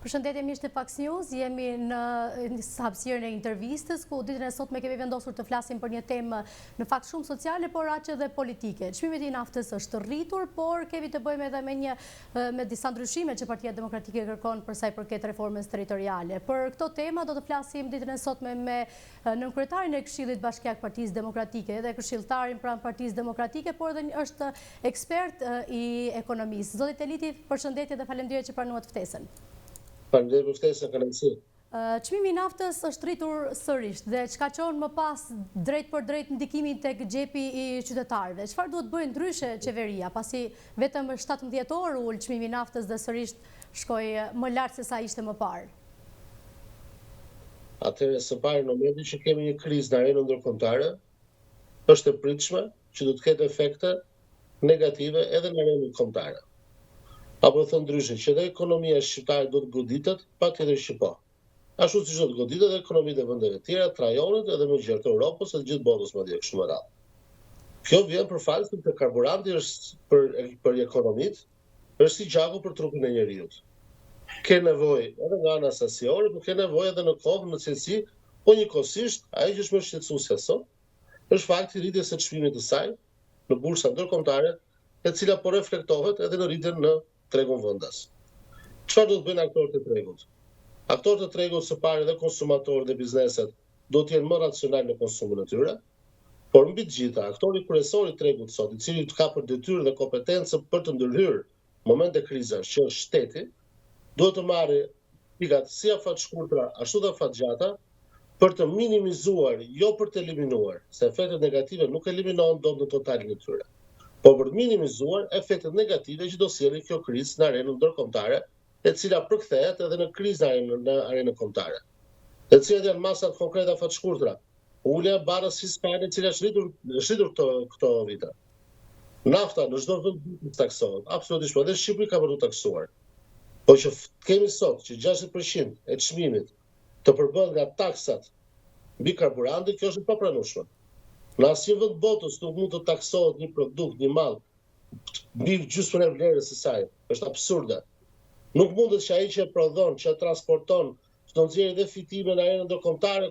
Përshëndetje miqtë e Fax News, jemi në hapësirën e intervistës, ku ditën e sotme kemi vendosur të flasim për një temë në fakt shumë sociale, por aq edhe politike. Çmimi i naftës është rritur, por kemi të bëjmë edhe me disa ndryshime që Partia Demokratike kërkon për sa i përket reformës territoriale. Për këto tema do të flasim ditën e sotme me nënkryetarin e Këshillit Bashkiak Partisë Demokratike dhe këshilltarin pranë Partisë Demokratike, por edhe është ekspert i ekonomisë. Zoti Teliti, përshëndetje dhe faleminderit që pranuat ftesën. Faleminderit për ftesën, kënaqësi. Çmimi i naftës është rritur sërish dhe çka çon më pas drejt për drejt ndikimin tek xhepi i qytetarëve. Çfarë duhet bëjë ndryshe qeveria, pasi vetëm 17 orë ul çmimi i naftës dhe sërish shkoi më lart se sa ishte më parë? Atëherë, së pari, në momentin që kemi një krizë në arenën ndërkombëtare, është e pritshme që do të ketë efekte negative edhe në arenën kombëtare. Apo thënë ndryshe, që dhe ekonomia shqiptare do të goditet, patjetër që po. Ashtu siç do të goditet edhe ekonomitë e vendeve tjera, të rajonit edhe më gjerë të Europës dhe të gjithë botës madje kështu me radhë. Kjo vjen për fat se karburanti është për ekonomitë, është si gjaku për trupin e njerëzit. Ke nevojë edhe nga ana sasiore, por ke nevojë edhe në kohë, në cilësi, po njëkohësisht, ajo që është më shqetësuesja sot, është fakti i rritjes së çmimit të saj në bursa ndërkombëtare, e cila po reflektohet edhe në rritjen në tregun vendas. Çfarë do të bëjnë aktorët e tregut? Aktorët e tregut së pari dhe konsumatorët dhe bizneset do të jenë më racional në konsumin e tyre, por mbi të gjitha, aktori kryesor i tregut sot, i cili ka për detyrë dhe kompetencë për të ndërhyrë momente krizash, që është shteti, duhet të marrë pikat si afat shkurtra ashtu dhe afat gjata për të minimizuar, jo për të eliminuar, se efektet negative nuk eliminohen dot në totalin e tyre, por për të minimizuar efektet negative që do sjellë kjo krizë në arenën ndërkombëtare, e cila përkthehet edhe në krizë në arenën kombëtare. Dhe cilat janë masat konkrete afat shkurtra? Ulja e barrës fiskale, e cila është rritur këto vite. Nafta në çdo vend taksohet, absolutisht po, dhe Shqipëri ka për të taksuar. Po që kemi sot që 60% e çmimit të përbëhet nga taksat mbi karburantin, kjo është e papranueshme. Në asnjë vend botës nuk mund të taksohet një produkt, një mall mbi gjysmën e vlerës së saj. Është absurde. Nuk mundet që ai që e prodhon, që e transporton, të nxjerrë dhe fitime në arenën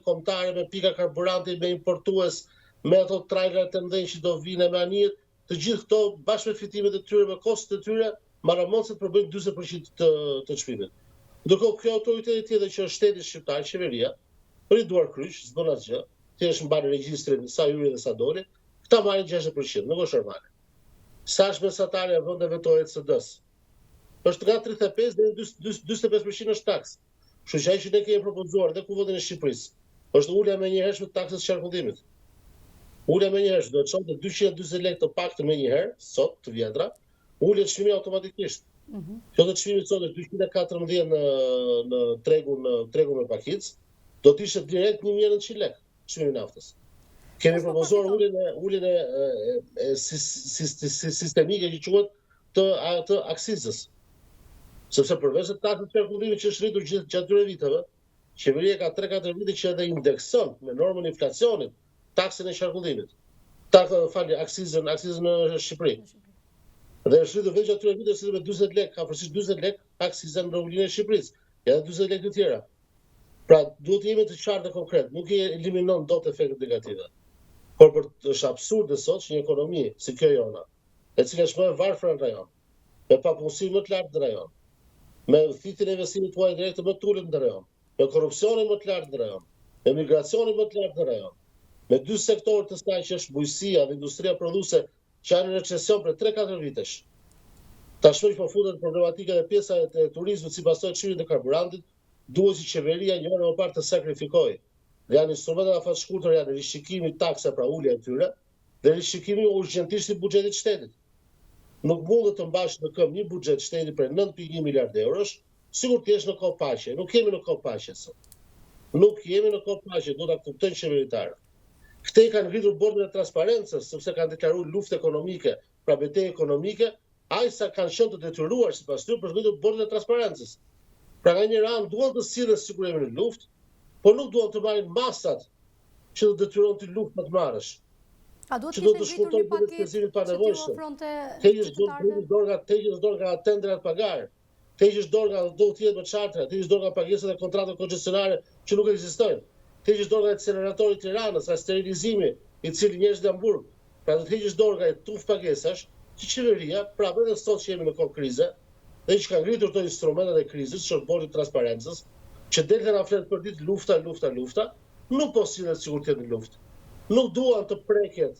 kombëtare me pika karburanti, me importues, me ato trailer të mëdhenj që do vinë me anijet, të gjithë këto bashkë me fitimet e tyre, me kostet e tyre, marramocet përbëjnë 40% të çmimit. Ndërkohë kjo autoritet tjetër që është shteti shqiptar, qeveria, rrit duar kryq, s'bën asgjë, thjesht mban regjistrin sa hyri dhe sa doli, këta marrin 60%, nuk është normale. Sa është mesatarja e vendeve të OECD-s? Është nga 35 deri 45% është taksë. Kështu që ai që ne kemi propozuar dhe kuvendin e Shqipërisë, është ulja me njëhershme të taksës qarkullimit. Ulja me njëhershme do të çonte 240 lekë të paktën me njëherë, sot të vjetra, ulje çmimi automatikisht. Kjo të çmimi sot është 214 në tregun me pakicë, do të ishte direkt 1900 lekë çmimi i naftës. Kemi propozuar uljen e sistemike që quhet të aksizës. Sepse përveç të taksës qarkullimit që është rritur gjatë këtyre viteve, qeveria ka 3-4 vite që edhe indekson me normën e inflacionit taksën e qarkullimit. Aksizën në Shqipëri. Dhe është rritur veç atyre vite si me 40 lekë, ka përfshirë 40 lekë aksizën në ulinë e Shqipërisë, edhe 40 lekë të tjera. Pra duhet të jemi të qartë dhe konkret, nuk i eliminon dot efektet negative. Por është absurde sot që një ekonomi si kjo jona, e cila është më e varfër në rajon, me papunësi më të lartë në rajon, me thithjen e investimit tuaj direkt më të ulët në rajon, me korrupsionin më të lartë në rajon, me migracionin më të lartë në rajon, me dy sektorë të saj që është bujësia dhe industria prodhuese që janë në recesion për 3-4 vitesh. Tashmë që po futet problematika dhe pjesa e turizmit si pasojë të çmimit të karburantit, duhet që qeveria një herë më parë të sakrifikojë. Dhe janë instrumentet afat shkurtër, janë rishikimi taksa pra ulja e tyre dhe rishikimi urgjentisht i buxhetit shtetit. Nuk mundet të mbash në këmbë një buxhet shteti për 9.1 miliard eurosh, sigur të jesh në kohë paqe. Nuk jemi në kohë paqe sot. Nuk jemi në kohë paqe, do ta kuptojnë qeveritarët. Këte kanë ngritur bordën e transparencës, sepse kanë deklaruar luftë ekonomike, pra betejë ekonomike, ajsa kanë qenë të detyruar sipas tyre për ngritur bordën e transparencës. Pra nga një anë duan të sillen sikur jemi në luftë, por nuk duan të marrin masat që të detyron të luftë më të marrësh. A duhet të ishte ngritur një paketë që t'ju ofronte qytetarëve? Teqës dorë nga tendrat pagar. të heqësh dorë nga do të jetë me çartra, të heqësh dorë nga pagesat e kontratave koncesionare që nuk ekzistojnë, të heqësh dorë nga akseleratori i Tiranës, nga sterilizimi i cili njerëzit në Hamburg, pra do të heqësh dorë nga tuf pagesash, që qeveria, pra edhe sot që jemi në kohë krize, dhe që ka ngritur këto instrumentet e krizës, shërboni transparencës, që del dhe na flet për ditë lufta, nuk po sillet sikur të jetë në luftë. Nuk duan të preket,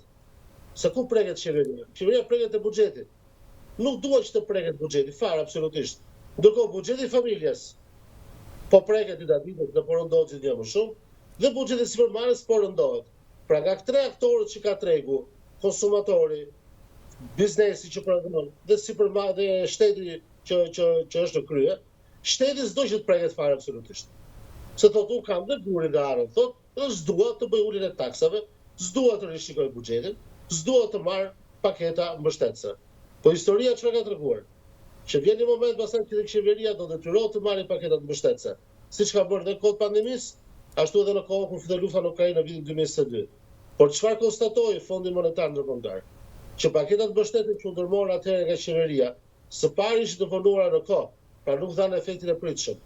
se ku preket qeveria? Qeveria preket e buxhetit. Nuk duan që të preket buxheti, fare absolutisht. Ndërkohë buxheti i familjes po preket ditët dhe po rëndohet një më shumë, dhe buxheti sipërmarrës po rëndohet. Pra nga tre aktorët që ka tregu, konsumatori, biznesi që pranon dhe shteti që është në krye, shteti s'do që të preket fare absolutisht. Se thotë unë kam dhe gurin dhe arën, thotë, s'dua të bëj uljen e taksave, s'dua të rishikoj buxhetin, s'dua të marr paketa mbështetëse. Po historia çfarë ka treguar? Që vjen një moment pastaj që qeveria do detyrohet të marrë paketat mbështetëse, siç ka bërë në kohë pandemisë, ashtu edhe në kohën kur filloi lufta në Ukrainë në vitin 2022. Por çfarë konstatoi Fondi Monetar Ndërkombëtar? Që paketat mbështetëse që u ndërmorën atëherë nga qeveria, së pari ishin të vonuara në kohë, pra nuk dhanë efektin e pritshëm.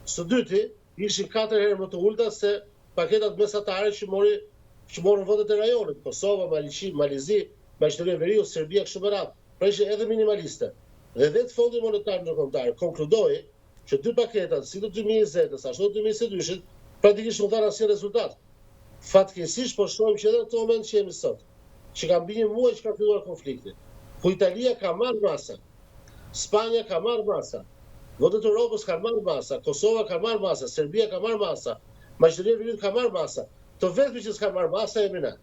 Së dyti, ishin 4 herë më të ulta se paketat mesatare që morën vendet e rajonit, Kosova, Malizi, Maqedonia e Veriut, Serbia kështu me radhë. Pra ishin edhe minimaliste. Dhe vetë Fondi Monetar Ndërkombëtar konkludoi që dy paketat, si të 2020-s ashtu të 2022-shit, praktikisht nuk dhanë asnjë rezultat. Fatkeqësisht po shohim që edhe në këtë moment që jemi sot, që ka mbi një muaj që ka filluar konflikti, ku Italia ka marrë masa, Spanja ka marrë masa, vendet e Europës ka marrë masa, Kosova ka marrë masa, Serbia ka marrë masa, Maqedonia e Veriut ka marrë masa. Të vetmi që s'ka marrë masa jemi ne.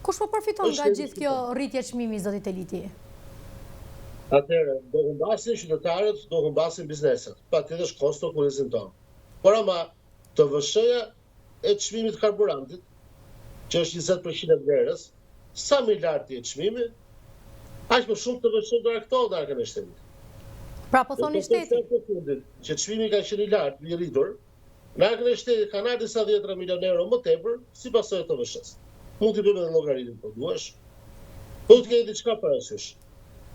Kush po përfiton nga gjithë kjo rritje çmimi, zoti Teliti? Atëherë, do humbasin qytetarët, do humbasin bizneset. Patjetër është kosto kurrizin tonë. Por ama TVSH-ja e çmimit të karburantit, që është 20% e vlerës, sa më i lartë është çmimi, aq më shumë TVSH do argëtohet në arkën e shtetit. Pra po thoni shteti që çmimi ka qenë i lartë, i rritur, në arkën e shtetit kanë ardhur disa 10 milionë euro më tepër, si pasojë të TVSH-s. Mund të bëjmë edhe llogaritë po duash. Po të keni diçka parasysh.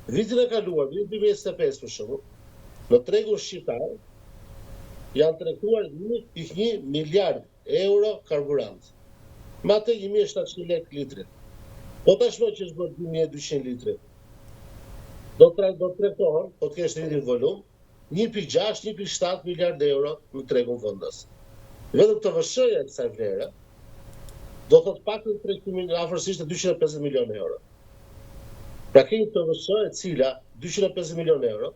Vitin e kaluar, vitin 2025 për shembull, në tregun shqiptar janë tregtuar 1.1 miliard euro karburant. Me atë 1.700 lekë litri. Po tashmë që është bërë 2.200 litri. Do të tregtohen, po të kesh rritin volum, 1.6, 1.7 miliard euro në tregun vendas. Vetëm TVSH-ja e kësaj vlere do thot pak në 300 afërsisht 250 milionë euro. Pra kemi TVSH e cila 250 milionë euro,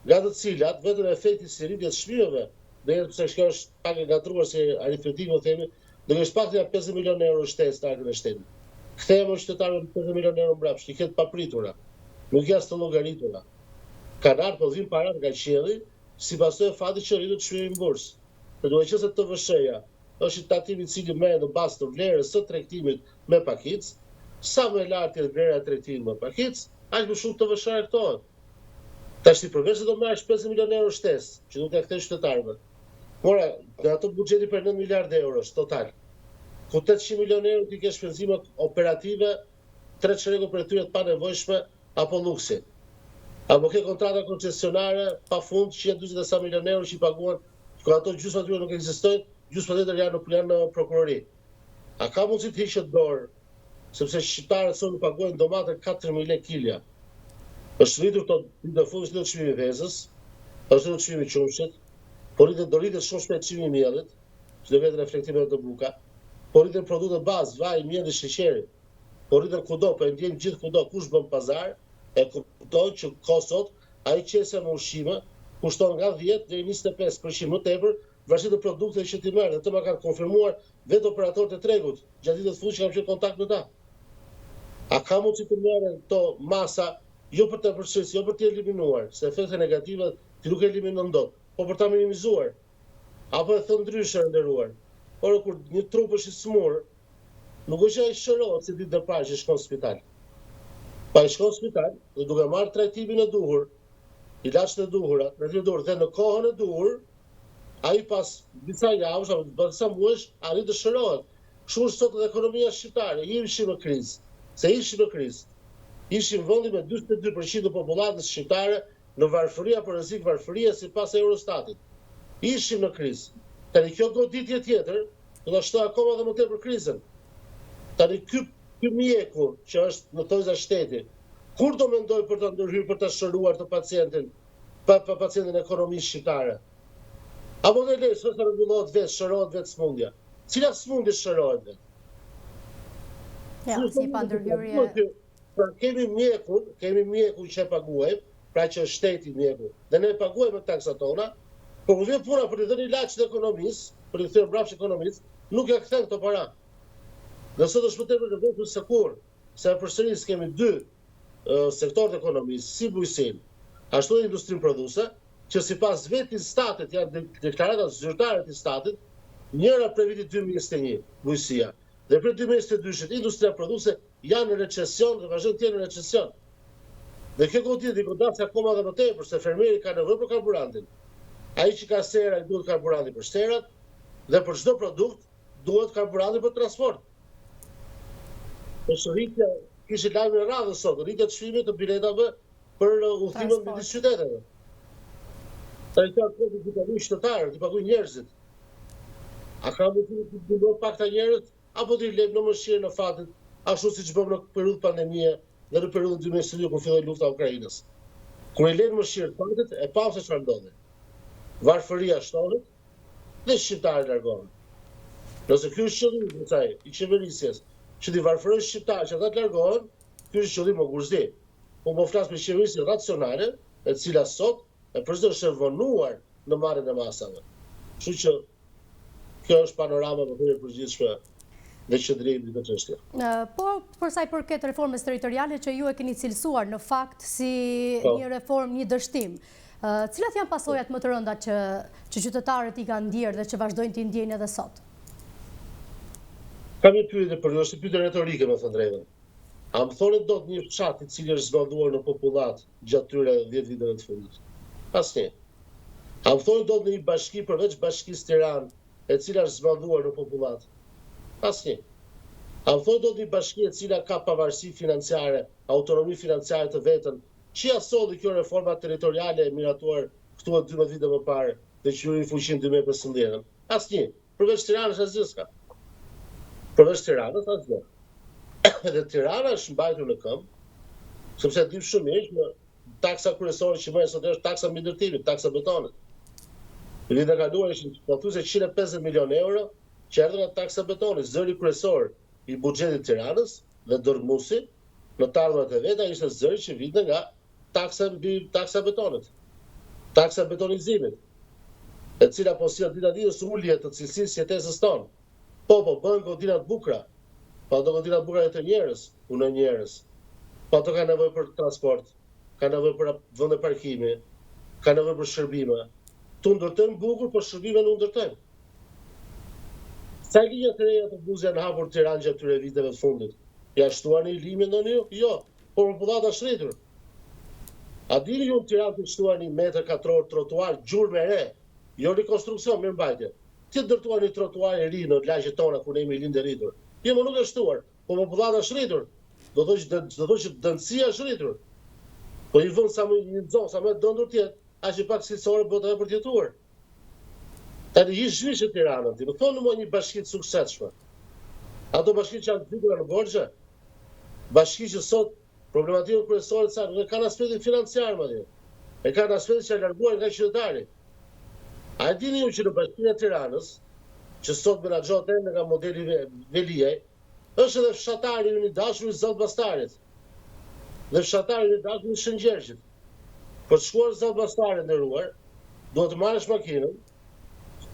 nga të cilat vetëm efekti si rritjes çmimeve, dhe pse kjo është pak e gatruar si aritmetik, më themi, do të shpakti 50 milionë euro shtesë në arkën e shtetit. Kthehemi qytetarëve 50 milionë euro mbrapsht, i ketë papritura, nuk janë të llogaritura. Kanë ardhur po vin parat nga qielli, si pasojë fatit që rritet çmimi në bursë. Për duhet që se TVSH-ja është i tatimi i cili merret në bazë të vlerës së tregtimit me pakicë, sa më lartë është vlera e tregtimit me pakicë, aq më shumë TVSH argëtohet. Tash përveç se do marrësh 50 milionë euro shtesë, që nuk ja kthen qytetarëve. Mora, në ato buxheti për 9 miliardë euro total. Ku 800 milionë euro ti ke shpenzime operative, 3 çrego për tyre të panevojshme apo luksi. Apo ke kontrata koncesionare pafund 140 milionë euro që i paguan, kur ato gjysma tyre nuk ekzistojnë, gjysma tjetër janë në prokurori. A ka mundësi të hiqet dorë, sepse shqiptarët sot nuk paguajnë domate 4.000 lekë kilja. Është rritur këto ditë fundit në çmimi i vezës, është në çmimi i qumshit, por do rritet shumë shpejt çmimi i miellit, që do vetë reflektime të buka, por rriten produkte bazë, vaj, miell dhe sheqeri, por rriten kudo, po e ndjejmë gjithë kudo, kush bën pazar, e kupton që sot ai qese me ushqime kushton nga 10 deri 25% më tepër varësisht të produkteve që ti merr, dhe të ma kanë konfirmuar vetë operatorët e tregut gjatë ditës fundit që kam qenë në kontakt me ta. A ka mundësi të merren këto masa jo për të përshirë, jo për të eliminuar, se efekte negative ti nuk eliminon dot, po për ta minimizuar. Apo e thënë ndryshe nderuar. Por kur një trup është i smur, nuk është ai shërohet si ditë e parë që shkon në spital. Pa i shkon në spital, dhe duke marrë trajtimin e duhur, ilaçet e duhura, dhe në kohën e duhur, ai pas disa javësh apo pas disa muajsh arrit të shërohet. Kështu është sot edhe ekonomia shqiptare, ishim në krizë. Se ishim në krizë. Ishim vendi me 42% të popullatës shqiptare në varfëri apo rrezik varfërie sipas Eurostatit. Ishim në krizë. Tani kjo goditje tjetër do ta shtoj akoma dhe më tepër krizën. Tani ky mjeku që është në tojza shteti, kur do mendoj për të ndërhyrë për të shëruar të pacientin, pacientin ekonomisë shqiptare? Apo dhe lejë, sot rregullohet vetë, shërohet vetë smundja. Cila smundje shërohet vetë? Ja, si pa ndërhyrje. Pra kemi mjeku që e paguajmë, pra që është shteti mjeku, dhe ne paguajmë me taksat tona, por kur vjen puna për të dhënë ilaç të ekonomisë, për të thënë mbrapsht ekonomisë, nuk ja kthen këto para. Dhe sot është më tepër nevojë se kur, se përsëris kemi dy sektorë të ekonomisë, si bujqësinë, ashtu edhe industrinë prodhuese, që sipas vetit statit, janë deklaratat zyrtare të statit, njëra prej vitit 2021, bujqësia, dhe për 2022, industria prodhuese janë në recesion dhe vazhdojnë të jenë në recesion. Dhe kjo goditje i godas akoma dhe më tepër, se fermeri ka nevojë për karburantin. Ai që ka sera duhet karburanti për serat, dhe për çdo produkt duhet karburanti për transport. Ose rritja, kishte lajme radhë sot, rritja të çmimit të biletave për udhëtimin midis qyteteve. Ai ka kohë të paguajë qytetarët, të paguajë njerëzit. A ka mundësi të bëjë pakta njerëz apo të lejmë në mëshirë në fatit, ashtu siç bëm në periudhë pandemie dhe në periudhën 2022 kur filloi lufta e Ukrainës. Kur i lejmë mëshirë fatit, e pam se çfarë ndodhi. Varfëria shtohet dhe shqiptarët largohen. Nëse ky është qëllimi i saj, i qeverisjes, që ti varfërojë shqiptarët që ata të largohen, ky është qëllimi i gurzi. Po flas për qeverisje racionale, e cila sot e përsëri është vonuar në marrjen e masave. Kështu që kjo është panorama më e përgjithshme dhe qëndrimi i këtë çështje. Po, për sa i përket reformës territoriale që ju e keni cilësuar në fakt si një reformë, një dështim, cilat janë pasojat më të rënda që qytetarët i kanë ndjerë dhe që vazhdojnë t'i ndjejnë edhe sot? Kam një pyetje për ju, është pyetje retorike, më thënë drejtën. A më thoni dot një fshat i cili është zgjaduar në popullat gjatë tyre 10 viteve të fundit? Asnjë. A më thoni dot në një bashki përveç bashkisë Tiranë, e cila është zgjaduar në popullat? Asnjë. A më thoni dot një bashki e cila ka pavarësi financiare, autonomi financiare të vetën, që ja solli kjo reforma territoriale e miratuar këtu 12 vite më parë dhe që hyri në fuqi në 2015? Asnjë. Përveç Tiranës asgjë s'ka. Përveç Tiranës asgjë. Dhe Tirana është mbajtur në këmbë, sepse dim shumë mirë që taksa kryesore që merret sot është taksa mbi ndërtimin, taksa betonit. Në vitin e kaluar ishin pothuajse 150 milionë euro që erdhën nga taksa betonit, zëri kryesor i buxhetit të Tiranës dhe dormuesi në të ardhurat e veta ishte zëri që vinte nga taksa betonit, taksa betonizimit, e cila po sjell ditë ditës ulje të cilësisë jetesës tonë. Po bën godina të bukura. Pa do godina të bukura të njerëz, punon njerëz. Pa do ka nevojë për transport, ka nevojë për vende parkimi, ka nevojë për shërbime. Tu ndërtojmë bukur, por shërbime nuk ndërtojmë. Sa linja të reja të buzë janë hapur Tiranë gjatë këtyre viteve të fundit? Ja shtuani limin ndonjë? Jo, por popullata është rritur. A dini ju në Tiranë të shtuani metër katror trotuar gjurmë e re, jo rikonstruksion, mirëmbajtje. Ti ndërtuani trotuar e ri në lagjet tona kur ne jemi lindë rritur. Jo, më nuk është shtuar, po popullata është rritur. Do të thotë që dëmësia është rritur. Po i vënë sa më një zonë, sa më dëndur tjetë, aq i pak cilësore bëhet edhe për të jetuar. Tani i zhvishë Tiranën, ti më thonë më një bashki të suksesshme. Ato bashki që janë të vitura në borxhe, bashki që sot problematikën kryesore të saj, kanë aspektin financiar madje. E kanë aspektin që janë larguar nga qytetari. A e dini ju që në bashkinë e Tiranës, që sot menaxhohet edhe nga modeli Veliaj, është edhe fshatari i dashur i Zot Bastarit. Dhe fshatari i dashur i Shëngjergjit. Për të shkuar Zot Bastarit nderuar, duhet të marrësh makinën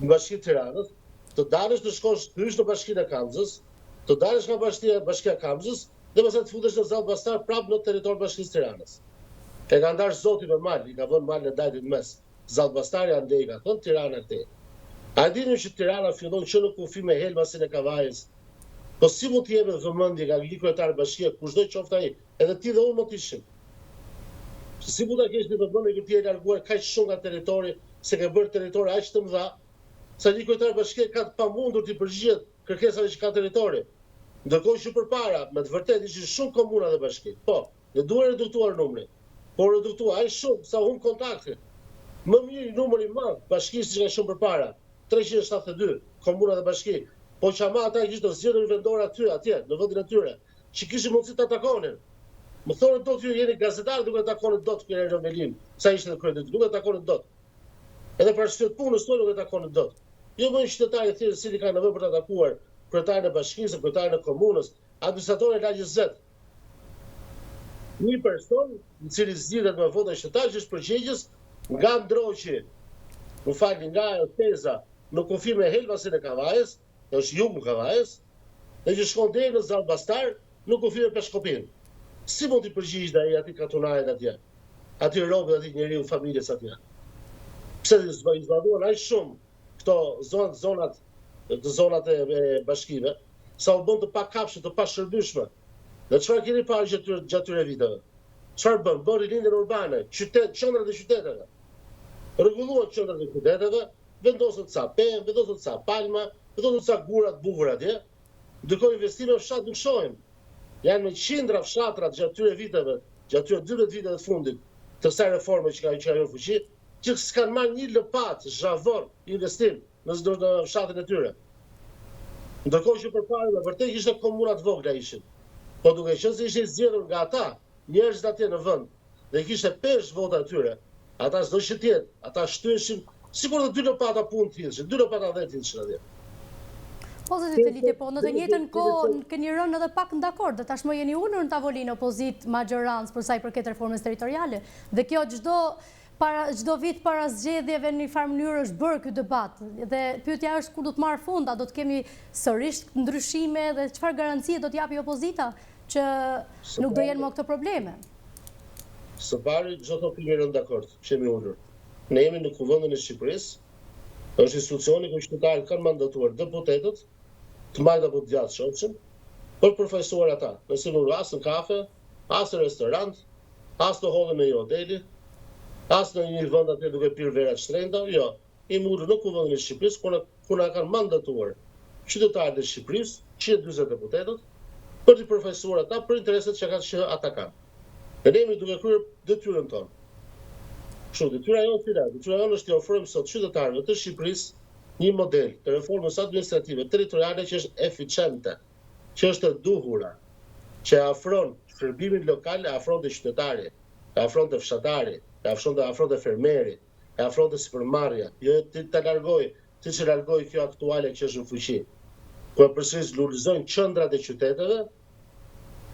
në bashkinë e Tiranës, të dalësh të shkosh hysh në bashkinë e Kamzës, të dalësh nga bashkia e Kamzës dhe pastaj të futesh në Zot Bastar prapë në territor bashkisë Tiranës. E ka ndarë Zoti me mal, i ka vënë malin e dajtit mes. Zot Bastari andej ka thënë Tirana këtej. A dini që Tirana fillon që në kufi me helmasin e kavajës? Po si mund të jemi vëmendje nga një kryetar bashkie, kushdo qoftë ai, edhe ti dhe unë mund të ishim. Si mund ta kesh një vëmendje që ti e larguar kaq shumë nga territori, se ke bërë territori aq të mëdha, sa një kryetar bashkie ka të pamundur të përgjigjet kërkesave që ka territori. Ndërkohë që përpara, me të vërtetë ishin shumë komuna dhe bashki. Po, ne duhet reduktuar numrin. por reduktua aq shumë sa humb kontakte. Më mirë numri i madh bashkisë që ka shumë përpara, 372 komuna dhe bashki, po çama ata kishte zgjedhur vendor atje, në vendin e tyre, që kishin mundësi ta takonin. Më thonë dot ju jeni gazetar duke takonin dot Kjerë Romelin, sa ishte në kryetë, duke takonin dot. Edhe për shtyt punës tonë duke takonin dot. Jo më qytetari thjesht cili ka nevojë për ta takuar kryetarin e bashkisë, kryetarin e komunës, administratorin e lagjës Z. Një person i cili zgjidhet me vota qytetar që është përgjegjës nga Ndroqi, më falni, nga Teza, në kufi me helmasin e Kavajës, është jug në Kavajës, dhe që shkon deri në Zall Bastar, në kufi me Peshkopin. Si mund t'i përgjigj ai atij katunarit atje? Atij robët, atij njeriu familjes atje. Pse i zbaduan aq shumë këto zonat e bashkive, sa u bën të pakapshme, të pashërbyeshme. Dhe çfarë keni parë gjatë këtyre viteve? Çfarë bën? Bën rilindjen urbane, qendrat e qyteteve. Rregulluan qendrat e qyteteve, vendosën ca pemë, vendosën ca palma, vendosën ca gura të bukura atje. Ndërkohë investime në fshat nuk shohim. Janë me qindra fshatrat gjatë këtyre viteve, gjatë këtyre 12 viteve të fundit të kësaj reforme që ka hyrë në fuqi, që s'kan marrë një lëpat zhavor investim në fshatin e tyre. Ndërkohë që përpara me vërtet ishte komuna të vogla ishin. Po duke qenë se ishin zgjedhur nga ata, njerëzit atje në vend, dhe kishte pesh vota e tyre, ata s'do që tjetë, ata shtyeshin, sikur të 2 lopata punë të thjeshin, 2 lopata 10 thjeshin atje. Po, zoti Teliti, po në të njëjtën kohë keni rënë edhe pak në dakord, dhe tashmë jeni ulur në tavolinë opozit majorancë për sa i përket reformës territoriale, dhe kjo çdo vit para zgjedhjeve në një farë mënyrë është bërë ky debat. Dhe pyetja është kur do të marrë fund, a do të kemi sërish ndryshime dhe çfarë garancie do t'japi opozita që nuk do jenë më këto probleme? Së pari, çdo të kemi rënë dakord, që jemi ulur. Ne jemi në Kuvendin e Shqipërisë, është institucioni ku qytetarët kanë mandatuar deputetët të mbajnë apo të gjatë shoqën, për përfaqësuar ata. Nëse nuk as në kafe, as në restorant, as në hollën e hoteli, as në një vend atë duke pirë vera të shtrenjta, jo. Jemi ulur në Kuvendin e Shqipërisë ku na kanë mandatuar qytetarët e Shqipërisë, 140 deputetët, për të përfaqësuar ata për interesat që ata kanë. Ne jemi duke kryer detyrën tonë. Kështu, detyra jonë është të ofrojmë sot qytetarëve të Shqipërisë një model të reformës administrative territoriale që është eficiente, që është e duhura, që afron shërbimin lokal, e afron të qytetari, e afron të fshatari, e afron të fermeri, e afron të sipërmarrja, jo të largoj, siç e largoi kjo aktuale që është në fuqi. Ku e përsëris lulëzojnë qendrat e qyteteve,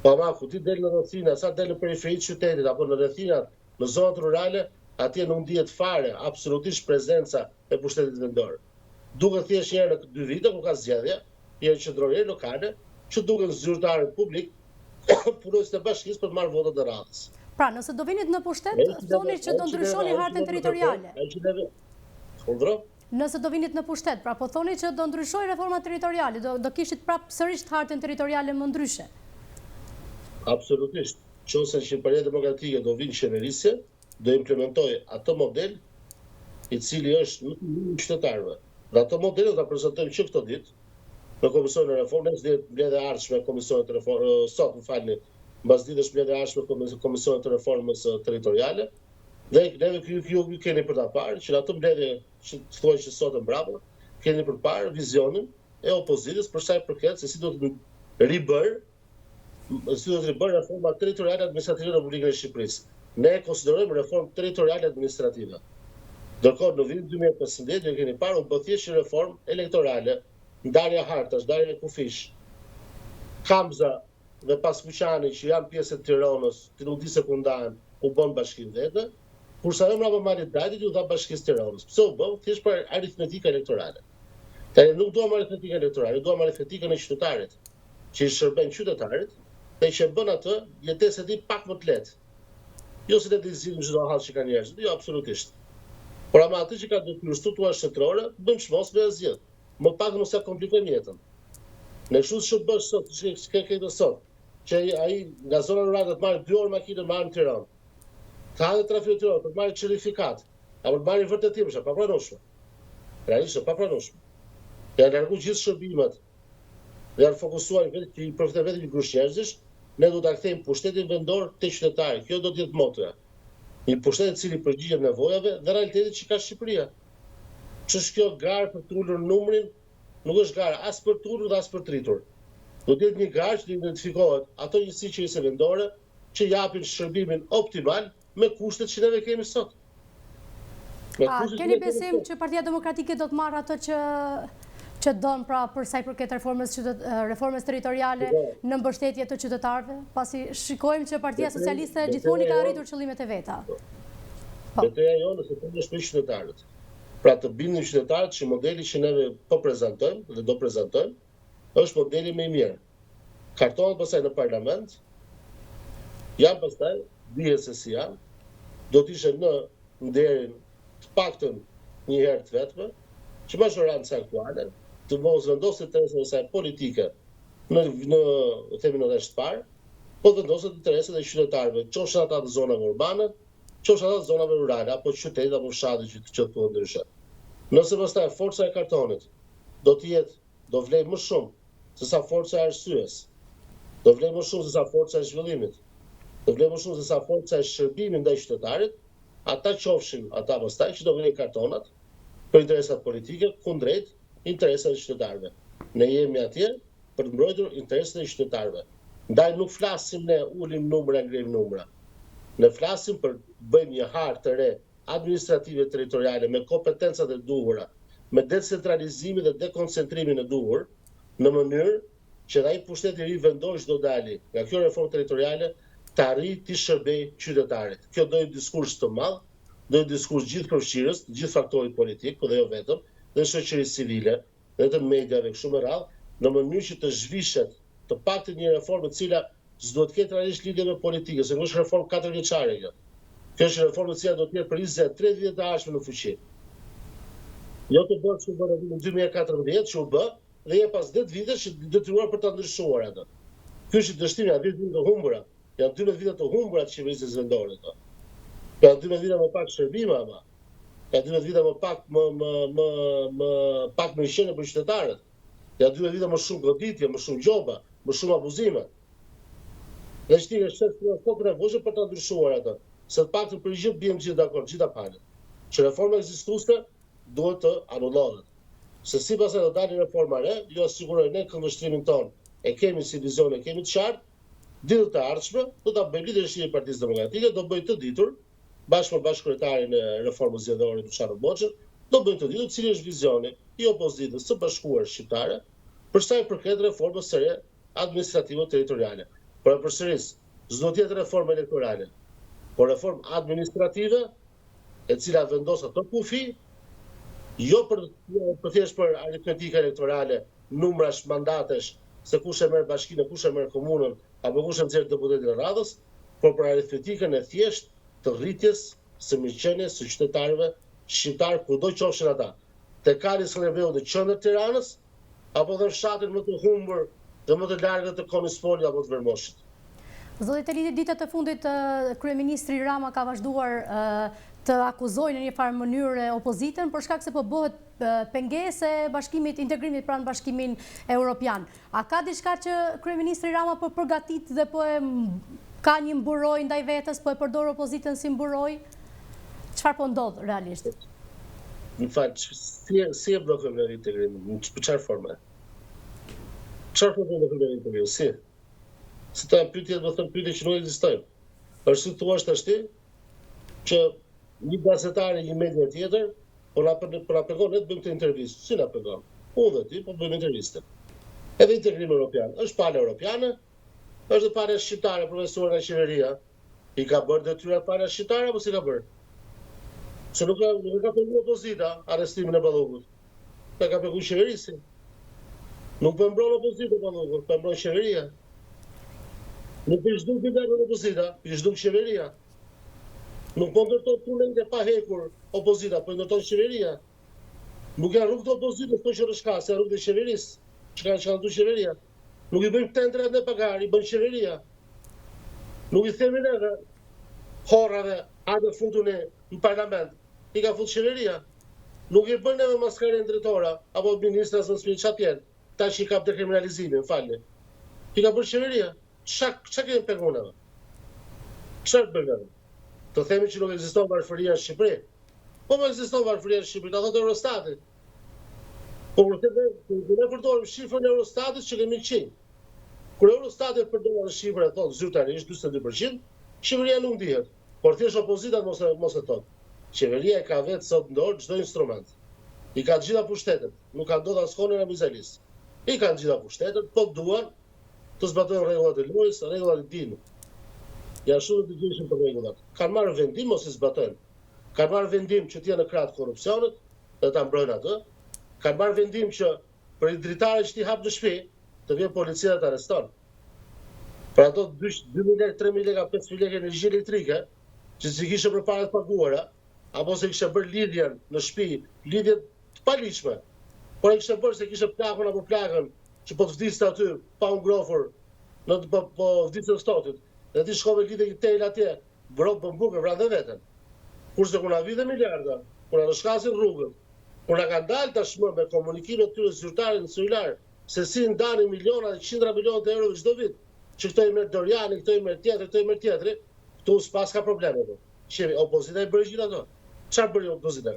po ama ku ti del në rrethina, sa del në periferi të qytetit apo në rrethinat, në zonat rurale, atje nuk ndihet fare absolutisht prezenca e pushtetit vendor. Duket thjesht një herë në 2 vite ku ka zgjedhje, një qendrore lokale, që duken zyrtarët publik, punojësit e bashkisë për të marrë votat e radhës. Pra, nëse do vinit në pushtet, thoni që do ndryshoni hartën territoriale. Nëse do vinit në pushtet, pra po thoni që do ndryshoj reforma territoriale, do kishit prapë sërish hartën territoriale më ndryshe. Absolutisht. Qose Shqipëria Demokratike do vinë qeverisje, do implementoj atë model i cili është nuk i qytetarëve. Dhe atë model do ta prezantojmë që këto ditë në Komisionin e Reformës, mbledhja e ardhshme e Komisionit të Reformës, sot më falni, mbas ditësh mbledhja e ardhshme e Komisionit të Reformës territoriale, dhe neve ju keni për ta parë që në atë mbledhje që thuaj që sot e mbrapa, keni për parë vizionin e opozitës për sa i përket se si do të ribër reforma territoriale administrative në Republikën e Shqipërisë. Ne konsiderojmë reformë territoriale administrative. Ndërkohë në vitin 2015 ju keni parë u bë thjesht një reformë elektorale, ndarja hartash, ndarja kufish. Hamza dhe Paskuqani që janë pjesë e Tiranës, që nuk di se ku ndahen, u bën bashkim vete, kurse ajo mbrapa Marit Dajtit u dha Bashkisë Tiranës. Pse u bë? Thjesht për aritmetikë elektorale. Tani nuk duam aritmetikë elektorale, duam aritmetikën e qytetarit, që i shërben qytetarit, dhe që bën atë jetesën e tij pak më të lehtë. Jo se të zgjidhim çdo hall që kanë njerëzit, jo absolutisht. Por ama atë që ka detyrë struktura shtetërore, bëjmë çmos me asgjë. Më pak mos ja komplikojmë jetën. Në kështu që bësh sot, që këtë sot, që ai nga zona rurale të marrë 2 orë makinë marrë në Tiranë. Ka edhe trafiku të të marrë çelifikat, apo të marrë vërtetim, është pa pranueshme. Realisht pa pranueshme. Janë largu gjithë shërbimet dhe janë fokusuar vetë i përfitojnë vetëm grup njerëzish, ne do ta kthejmë pushtetin vendor te qytetari. Kjo do të jetë motoja. Një pushtet i cili përgjigjet nevojave dhe realitetit që ka Shqipëria. Ç'është kjo garë për të ulur numrin, nuk është garë as për të ulur dhe as për të rritur. Do të jetë një garë që të identifikohet ato njësi qeverisë vendore që japin shërbimin optimal me kushtet që neve kemi sot. Keni besim që Partia Demokratike do të marrë ato që donë pra për sa i përket reformës territoriale në mbështetje të qytetarëve, pasi shikojmë që Partia Socialiste gjithmonë ka arritur qëllimet e veta. Betejë jonë se punë është për qytetarët. Pra të bindin qytetarët që modeli që neve po prezantojmë dhe do prezantojmë është modeli më i mirë. Kartonat pastaj në parlament, janë pastaj, dihet se si janë, do të ishe në nderin të paktën një herë të vetme, që majorancë aktuale, të mos vendoset interesat e saj politike në themin e parë, po vendoset interesat e qytetarëve, qofshin ata të zonave urbane, qofshin ata të zonave rurale, apo qytetit apo fshati që thuhet ndryshe. Nëse pastaj forca e kartonit do vlej më shumë se sa forca e arsyes, do vlej më shumë se sa forca e zhvillimit, do vlej më shumë se sa forca e shërbimit ndaj qytetarit, ata qofshin ata pastaj që do vlej kartonat për interesat politike kundrejt interesat e qytetarëve. Ne jemi atje për të mbrojtur interesat e qytetarëve. Ndaj nuk flasim ne ulim numra, ngrejmë numra. Ne flasim për bëjmë një hartë të re administrative territoriale me kompetencat e duhura, me decentralizimin dhe dekoncentrimin e duhur, në mënyrë që ai pushtet i ri vendos do dali nga kjo reformë territoriale të arrijë të shërbejë qytetarit. Kjo do jetë diskurs të madh, do jetë diskurs gjithëpërfshirës, të gjithë faktorit politik, por dhe jo vetëm, dhe shoqërisë civile, dhe të mediave kështu me radhë, në mënyrë që të zhvishet të paktën një reformë e cila s'do të ketë realisht lidhje me politikën, se nuk është reformë 4 vjeçare kjo. Kjo është reformë e cila do të jetë për 20-30 vjet të ardhshme në fuqi. Jo të bëhet që bëhet në 2014 që u bë, dhe je pas 10 vitesh që detyruar për ta ndryshuar atë. Ky është dështimi, janë 10 vite të humbura. Janë 12 vite të humbura të qeverisë vendore këto. Janë 12 vite më pak shërbime ama. Janë 12 vite më pak më shënë për qytetarët. Janë 12 vite më shumë goditje, më shumë gjoba, më shumë abuzime. Dhe shtinë është sot nevojshme për ta ndryshuar atë. Se të paktën për gjë bien gjithë dakord, gjithë palët. Që reforma ekzistuese duhet të anullohet. Se sipas do dalë reforma re, jo siguroj ne këndvështrimin ton e kemi si vizion, e kemi të qartë, ditët të ardhshme do ta bëjë liderësia e Partisë Demokratike, do bëjë të ditur bashkë me bashkëkryetarin e reformës zgjedhore Dušanu Boçën, do bëjë të ditur cili është vizioni i opozitës së bashkuar shqiptare për sa i përket reformës së re administrative territoriale. Por përsëris, s'do të jetë reformë elektorale, por reformë administrative e cila vendos ato kufi, jo për thjesht për aritmetika elektorale, numrash, mandatesh, se kush e merr bashkinë, kush e merr komunën, apo kush e nxjerr deputetin e radhës, por për aritmetikën e thjesht të rritjes së mirëqenies së qytetarëve shqiptar kudo qofshin ata. Te Kali Skënderbeu në qendër të Tiranës, apo në fshatin më të humbur dhe më të largët të Konispoli apo të Vermoshit. Zoti Teliti, ditët e fundit kryeministri Rama ka vazhduar të akuzojnë në një farë mënyrë opozitën për shkak se po bëhet pengesë bashkimit, integrimit pranë bashkimin evropian. A ka diçka që kryeministri Rama po përgatit dhe po ka një mburoj ndaj vetes, po e përdor opozitën si mburoj? Çfarë po ndodh realisht? Në fakt, si e bllokojmë në integrimin? Në çfarë forme? Çfarë po do të bëjmë integrimin? Si? Se ta pyetje do të thënë pyetje që nuk ekzistojnë. Është si thua tash ti që një gazetar e një media tjetër po na pegon ne të bëjmë këtë intervistë. Si na pegon? Unë dhe ti po bëjmë intervistë. Edhe integrimi evropian është palë europiane, është palë shqiptare profesuar nga qeveria. I ka bërë detyrat palë shqiptare apo si ka bërë? Se nuk ka penguar opozita arrestimin e Ballukut. Ka penguar qeverisi. Nuk po mbron opozita Ballukut, po mbron qeveria. Nuk i zhduk të dhe në opozita, i zhduk qeveria. Nuk po ndërton punën dhe pa hekur opozita, po ndërton qeveria. Nuk janë rrugë të opozitës, po që rëshka, se rrugë të qeverisë, që ka shkandu qeveria. Nuk i bëjmë tendrat në pagar, i bëjmë qeveria. Nuk i themi neve, horrave, hajde futu në parlament, i ka futu qeveria. Nuk i bëjmë neve maskaren drejtora, apo ministra së nësmi qatjen, ta që i kap të kriminalizimin, falni. I ka bërë qeveria. Qa kemi penguneve? Qa të bërgave? të themi që nuk ekziston varfëria në Shqipëri. Po më ekziston varfëria në Shqipëri, ta thotë Eurostati. Po kur ne përdorim shifrën e Eurostatit që kemi 100. Kur Eurostati përdor në Shqipëri thotë zyrtarisht 42%, Shqipëria nuk ndihet. Por thjesht opozita mos e thotë. Qeveria e ka vetë sot në dorë çdo instrument. I ka gjitha pushtetet, nuk ka ndodhur asnjë në Mizelis. I kanë gjitha pushtetet, po duan të zbatojnë rregullat e lojës, rregullat e dinit. Ja shumë të gjeshëm për rregullat. Kanë marrë vendim mos i zbatojnë. Kanë marrë vendim që të jenë në krah të korrupsionit, dhe ta mbrojnë atë. Kanë marrë vendim që për i dritare që t'i hap në shtëpi, të vjen policia të arreston. Për ato 2.000 lekë, 3.000 lekë, 5.000 lekë energji elektrike, që si kishe përpara të paguara, apo se kishe bërë lidhjen në shtëpi, lidhje të paligjshme. Por e kishe bërë se kishe plakun apo plakën që po të vdiste aty pa ngrofur, po vdiste stotit. Dhe ti shkove lidhe një tel atje, bërë bukë, vrande veten. Kurse kur na vide miliarda, kur na shkasin rrugët, kur na kanë dalë tashmë me komunikimet të tyre zyrtare në celular, se si ndani miliona dhe qindra miliona të euro çdo vit, që këto i merr Doriani, këto i merr tjetri, këto i merr tjetri, këtu s'pas ka probleme do. Që opozita i bëri gjithë ato. Çfarë bëri opozita?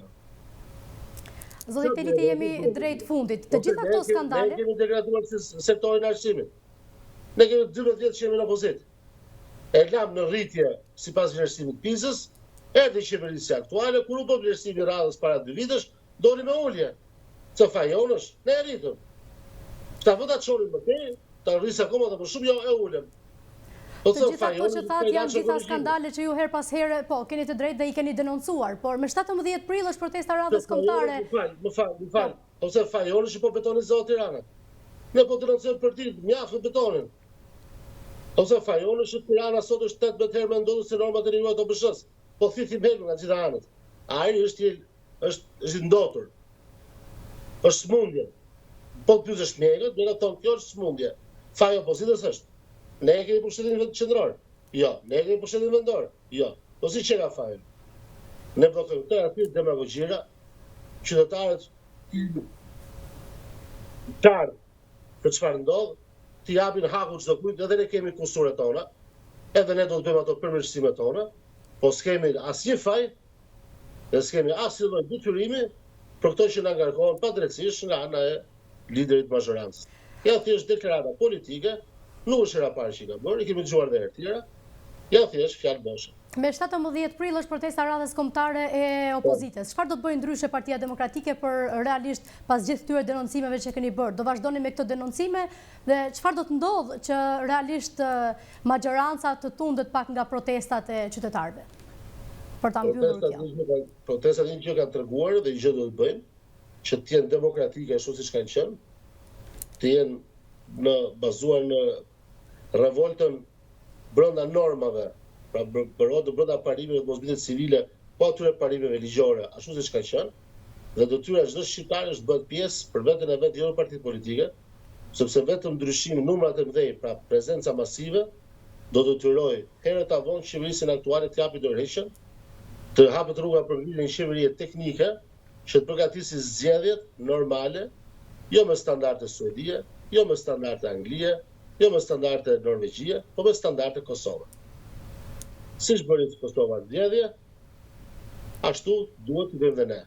Zoti Teliti, jemi drejt fundit. Të gjitha këto skandale. Ne kemi degraduar sektorin e arsimit. Ne kemi 12 vjet që jemi në opozitë. E lam në rritje sipas vlerësimit PISA-s, erdhi qeverisja aktuale, kur u bë vlerësimi radhës para 2 vitesh, doli me ulje. Të fajonësh, ne e rritëm. Ta vëta çonin më tej, ta rris akoma të më shumë, jo e ulem. Të gjitha këto që thatë janë gjitha skandale që ju her pas here, po, keni të drejtë dhe i keni denoncuar, por me 17 prill është protesta radhës kombëtare. Më fal. Ose fajonësh që po betonizon Tirana. Ne po denoncojmë për ditë, mjaft betonin. Ose fajonësh që Tirana sot është 18 herë më ndodhur se normat e rijuara të OBSH-s. Po thithim helm nga gjitha anët. Ajri është i ndotur. Është smundje. Po të pyesësh mjekët, do të thonë kjo është smundje. Faji opozitës është. Ne e kemi pushtetin qendror. Jo, ne e kemi pushtetin vendor. Jo. Po si që ka fajin? Ne blokojmë të aty demagogjira, qytetarët qarë për çfarë ndodh, t'i japin haku çdo kujt, edhe ne kemi kusuret tona, edhe ne do të bëjmë ato përmirësimet tona, po s'kemi asnjë faj, dhe s'kemi asnjë lloj detyrimi për këto që na ngarkohen padrejtisht nga ana e liderit mazhorancës. Ja thjesht deklarata politike, nuk është era parë që ka bërë, i kemi dëgjuar dhe herë tjera, ja thjesht fjalë boshe. Me 17 prill është protesta radhës kombëtare e opozitës. Çfarë do të bëjë ndryshe Partia Demokratike për realisht pas gjithë këtyre denoncimeve që keni bërë? Do vazhdoni me këto denoncime dhe çfarë do të ndodhë që realisht majoranca të tundet pak nga protestat e qytetarëve? Për ta mbyllur kjo. Protestat që kanë treguar dhe gjë do të bëjmë, që të jenë demokratike ashtu siç kanë qenë, të jenë bazuar në revoltën brenda normave, pra brenda parimeve të mosbitit civile, po atyre parimeve ligjore, ashtu siç ka qenë, dhe detyra çdo shqiptar është bëhet pjesë për veten e vet, jo në partitë politike, sepse vetëm ndryshimi numrat e mëdhenj, pra prezenca masive, do të detyrojë herët avon qeverisjen aktuale të japë dorëheqjen, të hapet rruga për ngrirjen e qeverie teknike, që të përgatisë zgjedhjet normale, jo me standarde suedie, jo me standarde anglie, jo me standarde norvegjie, po me standarde Kosovë. Siç bëri Kosova zgjedhje, ashtu duhet të bëjmë dhe ne.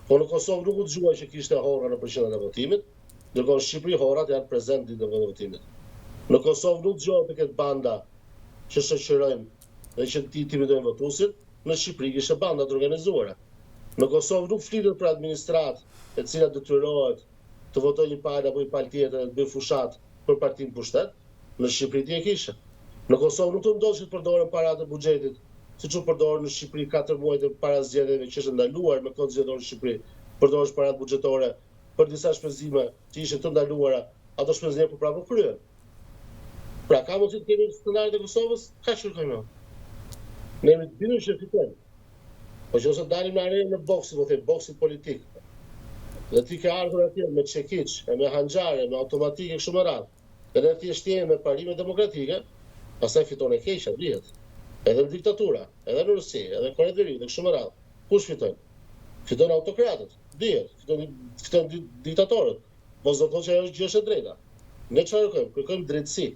Po në Kosovë nuk u dëgjua që kishte horra në përqendrën e votimit, ndërkohë në Shqipëri horrat janë prezent ditën e votimit. Në Kosovë nuk dëgjohet të ketë banda që shoqërojnë dhe që intimidojnë votuesit, në Shqipëri kishte banda të organizuara. Në Kosovë nuk flitet për administratë e cila detyrohet të votojë një palë apo një palë tjetër dhe të bëjë fushat për partinë pushtet, në Shqipëri ti e kishe. Në Kosovë nuk të ndodhë që të përdoren paratë e buxhetit, siç u përdoren në Shqipëri 4 muajt para zgjedhjeve që është ndaluar me kod zgjedhor në Shqipëri, përdoren paratë buxhetore për disa shpenzime që ishin të ndaluara, ato shpenzime po prapë kryen. Pra ka mundësi të kemi standardet e Kosovës, ka shkojmë. Ne jemi të bindur që fitojmë. Po që ose dalim në arenë në boksin, më thënë, boksin politik, dhe ti ke ardhur atje me çekiç, me hanxhare, me automatike kështu me radhë, edhe thjesht je me parime demokratike, pastaj fiton e keqja, dihet. Edhe në diktatura, edhe në Rusi, edhe në Kore të Veriut, kështu me radhë. Kush fiton? Fiton autokratët, dihet, fiton diktatorët. Mos do të thotë që ajo gjë është e drejta. Ne çfarë kërkojmë? Kërkojmë drejtësi.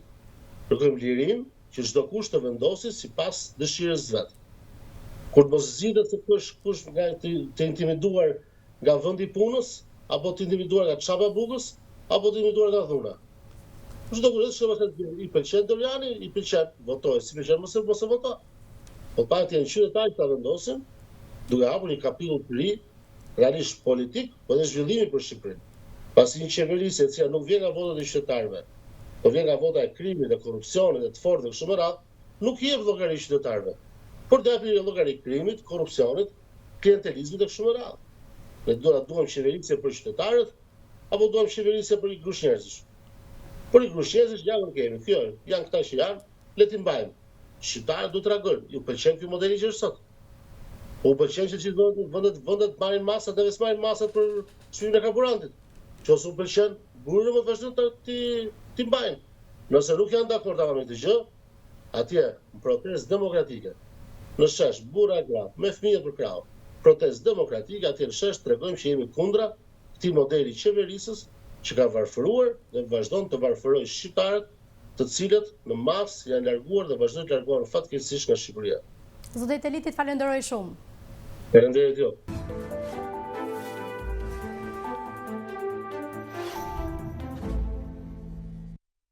Kërkojmë lirim që çdo kush të vendosë sipas dëshirës së vet. Kur mos zgjidhet se kush nga të intimiduar nga vendi i punës, apo të intimiduar nga çapa bukës, apo të intimiduar nga dhuna. Çdo kur i pëlqen Doriani, i pëlqen, votoj, si pëlqen mos e voto. Po partia në qytetarë ta vendosin, duke hapur një kapitull të ri, realisht politik, po dhe zhvillimi për Shqipërinë. Pasi një qeverisje e cila nuk vjen nga votat e qytetarëve, po vjen nga vota e krimit, e korrupsionit, e të fortë dhe kështu me radhë, nuk i jep llogari qytetarëve. Por të japin llogari krimit, korrupsionit, klientelizmit e kështu me radhë. Ne duam qeverisje për qytetarët, apo duam qeverisje për i grush njerëzish. Por i grush njerëzish janë kemi, janë këta që janë, le t'i mbajmë. Shqiptarët do të reagojnë. Ju pëlqen ky modeli që është sot. Po u pëlqen që gjithë vendet marrin masat dhe marrin masat për çmimin e karburantit. Nëse u pëlqen, burrë më të vazhdojnë t'i mbajnë. Nëse nuk janë dakord me këtë gjë, atje në protestë demokratike, në shesh burra e gra, me fëmijët për krahun, protestë demokratike, atje në shesh tregojmë që jemi kundra këtij modeli qeverisës që ka varfëruar dhe vazhdon të varfërojë shqiptarët, të cilët në masë janë larguar dhe vazhdojnë të largohen fatkeqësisht nga Shqipëria. Zotë Telitit, falenderoj shumë. Faleminderit ju.